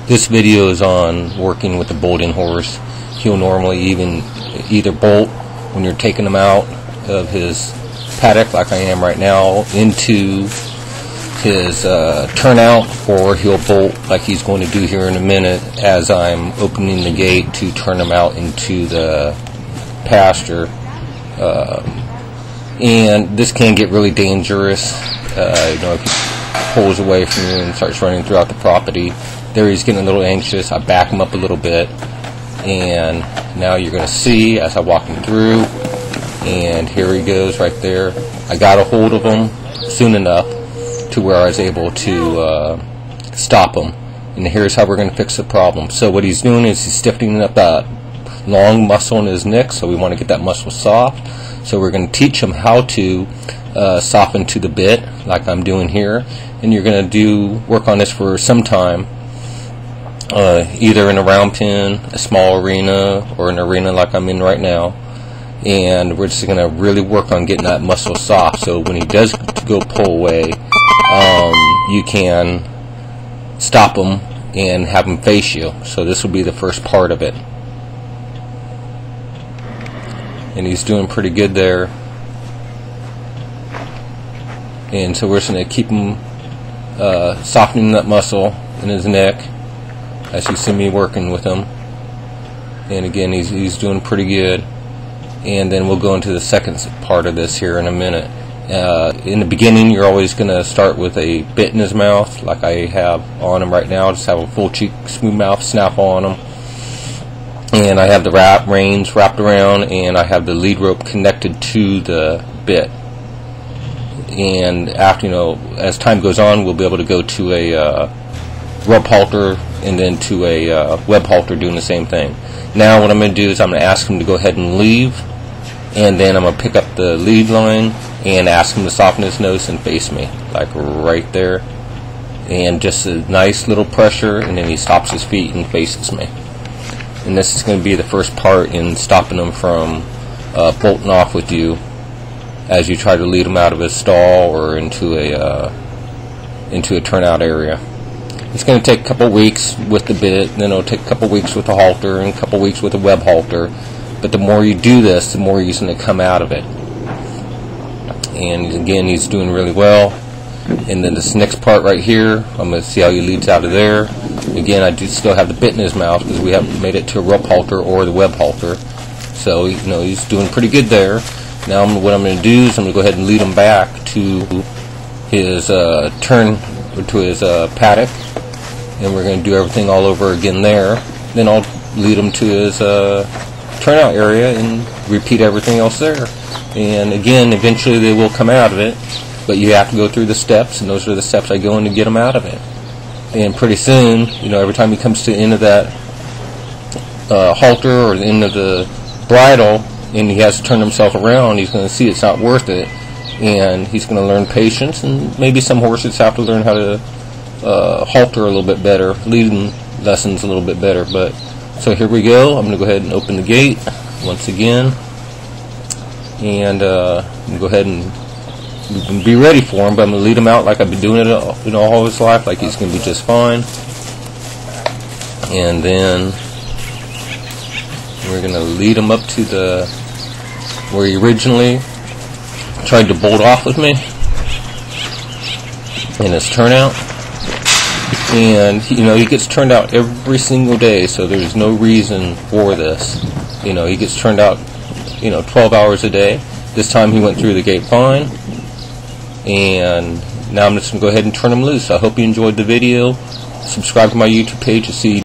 This video is on working with the bolting horse. He'll normally either bolt when you're taking him out of his paddock, like I am right now, into his turnout, or he'll bolt like he's going to do here in a minute as I'm opening the gate to turn him out into the pasture. And this can get really dangerous. If he pulls away from you and starts running throughout the property, there he's getting a little anxious. I back him up a little bit, and now you're going to see as I walk him through, and here he goes right there. I got a hold of him soon enough to where I was able to stop him, and here's how we're going to fix the problem. So what he's doing is he's stiffening up that long muscle in his neck, so we want to get that muscle soft. So we're going to teach him how to soften to the bit like I'm doing here, and you're going to work on this for some time, either in a round pen, a small arena, or an arena like I'm in right now. And we're just going to really work on getting that muscle soft, so when he does go pull away, you can stop him and have him face you. So this will be the first part of it, and he's doing pretty good there. And so we're just going to keep him softening that muscle in his neck as you see me working with him. And again, he's doing pretty good. And then we'll go into the second part of this here in a minute. In the beginning, you're always going to start with a bit in his mouth, like I have on him right now. Just have a full cheek, smooth mouth snap on him. And I have the reins wrapped around, and I have the lead rope connected to the bit. And after, as time goes on, we'll be able to go to a rope halter and then to a web halter doing the same thing. Now what I'm going to do is I'm going to ask him to go ahead and leave, and then I'm going to pick up the lead line and ask him to soften his nose and face me, like right there. And just a nice little pressure, and then he stops his feet and faces me. And this is going to be the first part in stopping him from bolting off with you as you try to lead him out of his stall or into a turnout area. It's going to take a couple weeks with the bit, then it'll take a couple weeks with the halter, and a couple weeks with the web halter. But the more you do this, the more he's going to come out of it. And again, he's doing really well. And then this next part right here, I'm going to see how he leads out of there. Again, I do still have the bit in his mouth because we haven't made it to a rope halter or the web halter. So he's doing pretty good there. Now what I'm going to do is I'm going to go ahead and lead him back to his paddock, and we're going to do everything all over again there. Then I'll lead him to his turnout area and repeat everything else there. And again, eventually they will come out of it, but you have to go through the steps, and those are the steps I go in to get him out of it. And pretty soon, every time he comes to the end of that halter or the end of the bridle, and he has to turn himself around, he's going to see it's not worth it, and he's going to learn patience. And maybe some horses have to learn how to halter a little bit better, leading lessons a little bit better. But so here we go. I'm going to go ahead and open the gate once again, and I'm going to go ahead and be ready for him. But I'm going to lead him out like I've been doing it all his life, like he's going to be just fine. And then we're going to lead him up to where he originally tried to bolt off with me in his turnout. And he gets turned out every single day, so there's no reason for this. He gets turned out 12 hours a day. This time he went through the gate fine, and now I'm just going to go ahead and turn him loose. I hope you enjoyed the video. Subscribe to my YouTube page to see